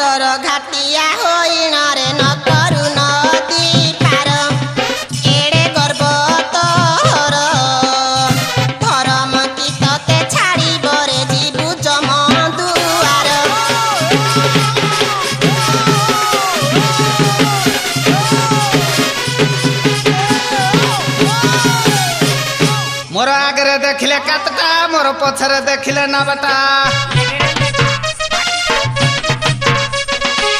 घाटर घाटिया होइन रे नकरु नदी पार एडे गर्व तोर धरम कि तते छाडी बरे जीवु जम दुआर मोर आगरे देखिले कातटा मोर पछरे देखिले नाबटा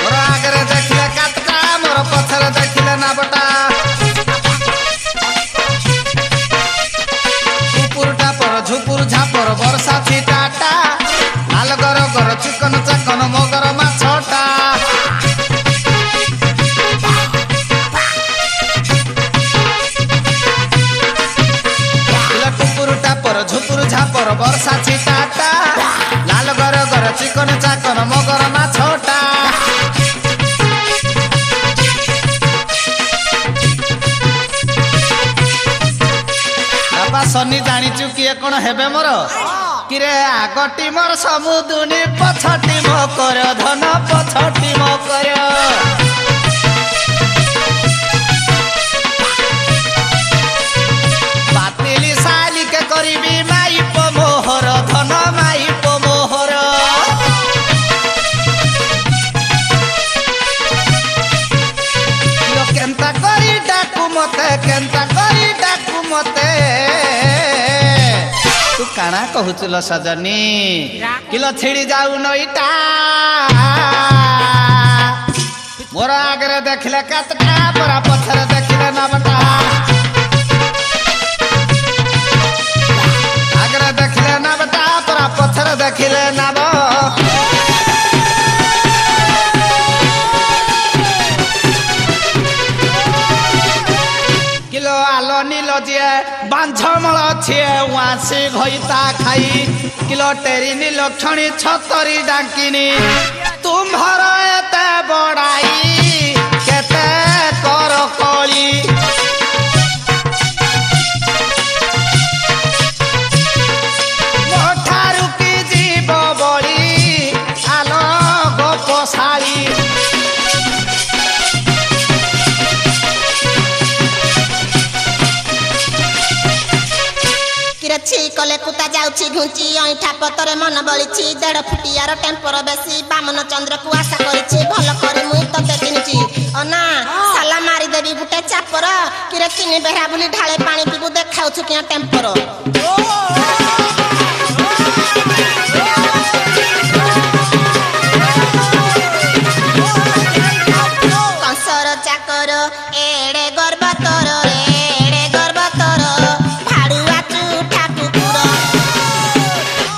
मोर आगरे देखिले कातटा मोर पछरे देखिले नाबटा झुपुरटा पर झुपुर झापर वर्षा छिटाटा लाल गर गर चिकन चाकन मगर माछटा झुपुर झापर वर्षा छिटाटा लाल गर गर चिकन चाकन मगर माछटा बाबा सनी जानिचु किए कौन हेबे मोर किरे आगटी मोर समुदुनी पछटी मो कर धन पछटी मो कर बातिली साली के करीबी माइप मोहर धन माइप मोहर केन्ता करी डाकू मते तू काना कहूचुल सजनी किलो छिड़ी जाऊ नईटा मोर आगरे देखले कातटा परा पथर देखले नाबटा आगरे देखले नाबटा परा पथर देखले नाब किलो आलो नीलो जे बांझमल छे वासी घइता खाई किलो टेरी नीलो क्षणी छतरी डाकिनी तुम्हार एते बड़ाई केते कर कली मोठारु की जीव बड़ी आलो गोपशाली छि कले कुता जाउछि घुंची ऐठा पतरे मन बलिछि 1.5 फुटियार टेम्पर बेसी बामन चंद्र को आशा करिछि भल करी मुई तते किनिछि अना साला मारी देबी गुटे चापर किरे किनि बेरा बुली ढाळे पानी पिबु देखाउछु किया टेम्पर कंसर चाकर एडे गर्व तोर एडे गर्व तोर भाडुआ चुठा कुकुर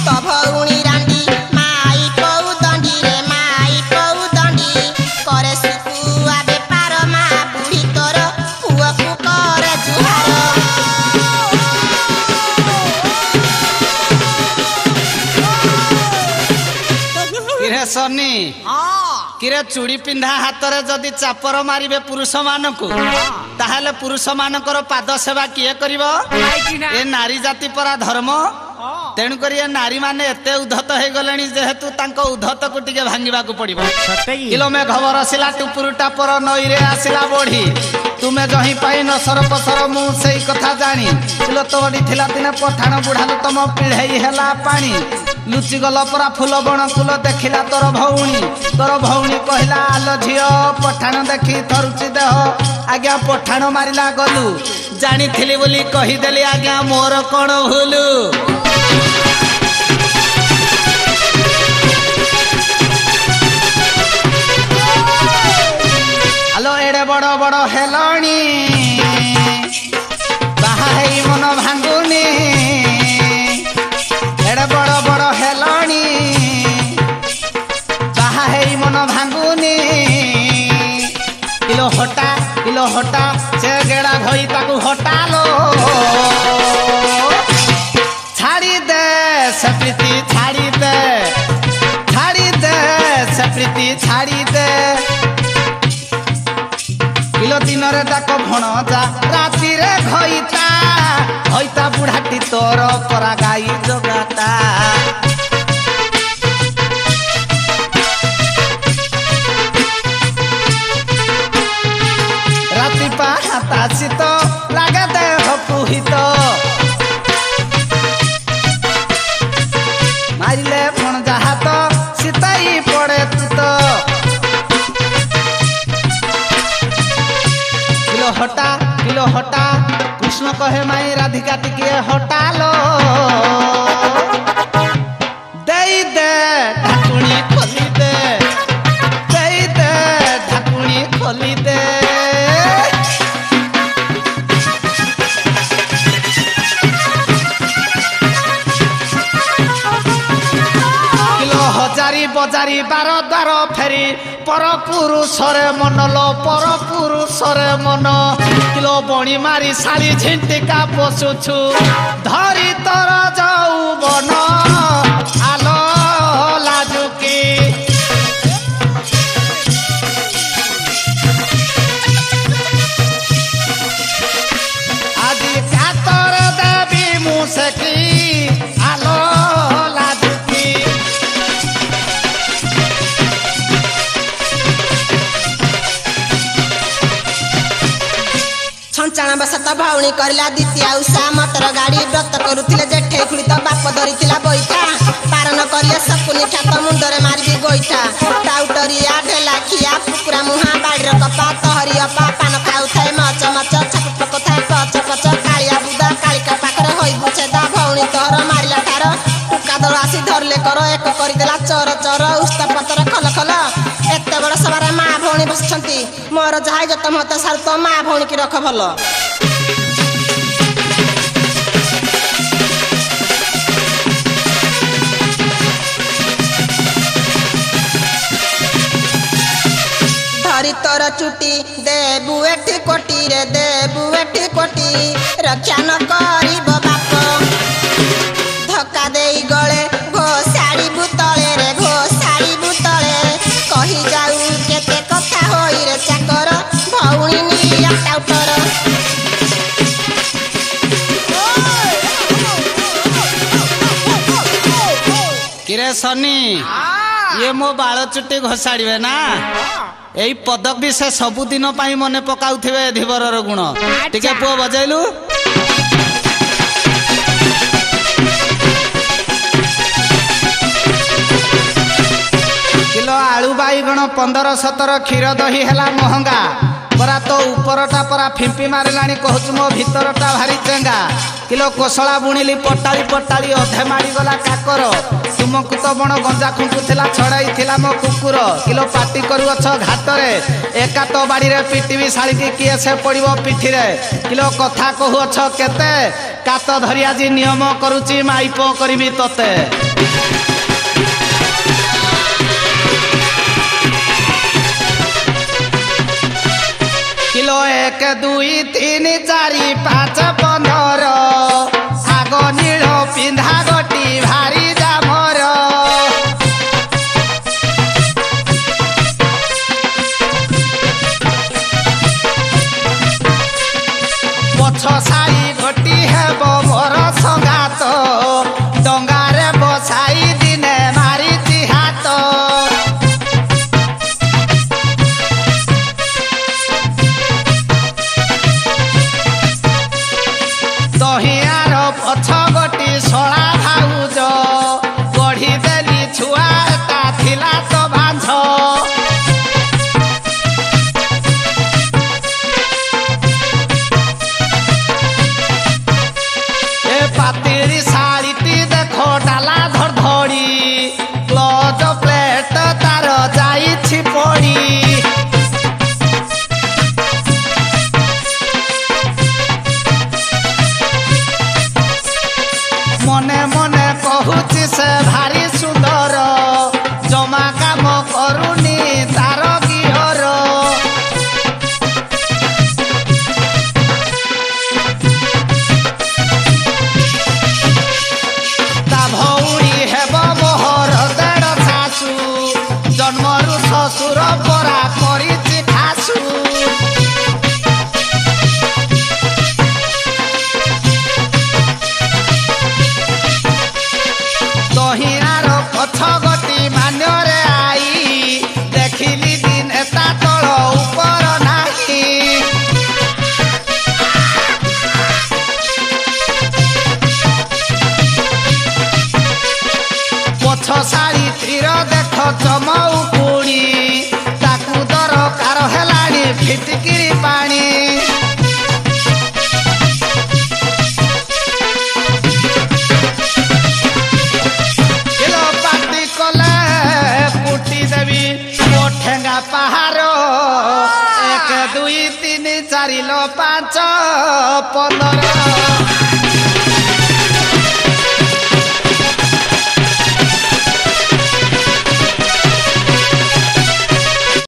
तो भौणी रांडी माई पौ दंडी रे माई पौ दंडी करे सुकुआ बेपार मा बुढ़ी तोर पुआ को करे जुहार किरे सनी किरे चूड़ी पिंधा हाथ रे जदि चापर मारिबे पुरुष मानकु ताहाले पुरुष मानकर पाद सेवा किए करिवो ए नारी जाति परा धर्म तेणु करी ए नारी माने एते उद्धत हे गलेनी जेहेतु तांको उद्धत को टिके भांगिबा को पड़िबो किलो में खबर आसिला टुपुरुटा पर नई रे आसिला बोढ़ी तुमे जही पाई न सरप सर मु सेई कथा जानी किलो तोडी थिला दिने पठाण बुढ़ालु तम पिढ़ई हेला पानी लुचि गल परा फूल बण कुल देखिला तोर भौणी कहला आलो झियो पठाण देखी थरुचि देह आज्ञा पठाण मारिला गलु जानी थिली बोली कही देली आज्ञा मोर कोन भूलु आलो एडे बड़ बड़ हेलणी बाहा हेई मन भांगुनी एडे बड़ बड़ हेलणी बाहा हेई मन भांगुनी किलो हटा से गेड़ा धोई ताकू हटालो छाड़ी दे से प्रीति छाड़ी दे से प्रीति छाड़ी दे किलो दिन रे डाक भणजा राति रे घइता बुढ़ाटी तोर परा गाई जगाता पड़े तू तो किलो हटा कृष्ण कहे माई राधिका टिके हटा लो दे ढाकुणी खोली दे ढाकुणी खोली दे किलो हजारी बजारी बार द्वार फेरी पर पुरुषरे मन लो पर पुरुषरे मन किलो बणी मारी सारी झिंटिका पशुछु धरी तर जाऊ बन आलो लाजुकी आज कातर देवी मुसेकी आलो लाजुकी छंचाण बसत भौणी करला द्वितीय उषा मटर गाड़ी व्रत करुले जेठे खुड़ी तो बाप धरी बैठा पारण करिए सकुनी ठात मुंडरे मारिबी गोईठा टाउटरिया ढेला खिया कुकुरा मुहा बाड़ीर कपा तहरी अपा पान खाऊए मच मच छप पकुए पच पच कालिया बुदा कालिका पाखरे होई बुछेदा भौणी तोहर मारिला ठार टुका दल आसी धरले कर एक करदेला चर चर उस्त पतर खल खल एत बड़ सवार माँ भौणी बसछंती मोर जहाई जत मत सार तो माँ भौणी की रख भल धरी तोर चुटी देबु एठी कोटी रे देबु एठी कोटी रक्षा न करिब बाप धक्का देई गले घोषाड़ी बुतले रे घोषाड़ी बुतले कही जाऊ केते कथा होई रे चाकर भौणी निया टाउटर किरे सनी ये मो बाल चुटी घोषाड़े ना यही पदक से सबुदिन मने पकाउथिबे धीवरर गुण टिके पुओ बजैलु किलो आलू बाईगण 15-17 क्षीर दही है महंगा परा तो उपरटा परा फिंपी मारिलाणी कहूँ मो भितरटा भारी चेंगा किलो कोसला बुणिली पटाली पटाली अधे माड़ी गला काकर तुमको तो बण गंजा खुंकुला छड़ाई थिला मो कुकुर किलो पार्टी करुअछ घाटरे एका तो बाड़ी रे पिटिबी शाली की किए से पड़िबो पिठी रे किलो कथा कहूअछ केते कात धरी आज नियम करूची माइप करबी तते किलो 1 2 3 4 5 15 आग नील पिंधा गटी भारी जामर पछ साई गटी हेब मोर संगात डंगारे बसाई दिने मारी हाथ दहियार पछ गटी सला भाउज गढ़ी देली छुआटा थिला तो बांझ ए पातिरी शाढ़ीटी देखो डाला धर धड़ी क्लोज प्लेट तार जाइछि पड़ी मने मने कहूची से भारी सुंदर जमा काम करुनी तार गिहर ता भौणी हेब मोहर देड़ शाशु जन्मरु शशुर परा करिछि खासु दहियार पछ गटी मान्यरे आई देखिली दिन एता तल ऊपर नाही पछ साड़ी तीर देख चमऊ ଚାରିଲ ପାଞ୍ଚ 15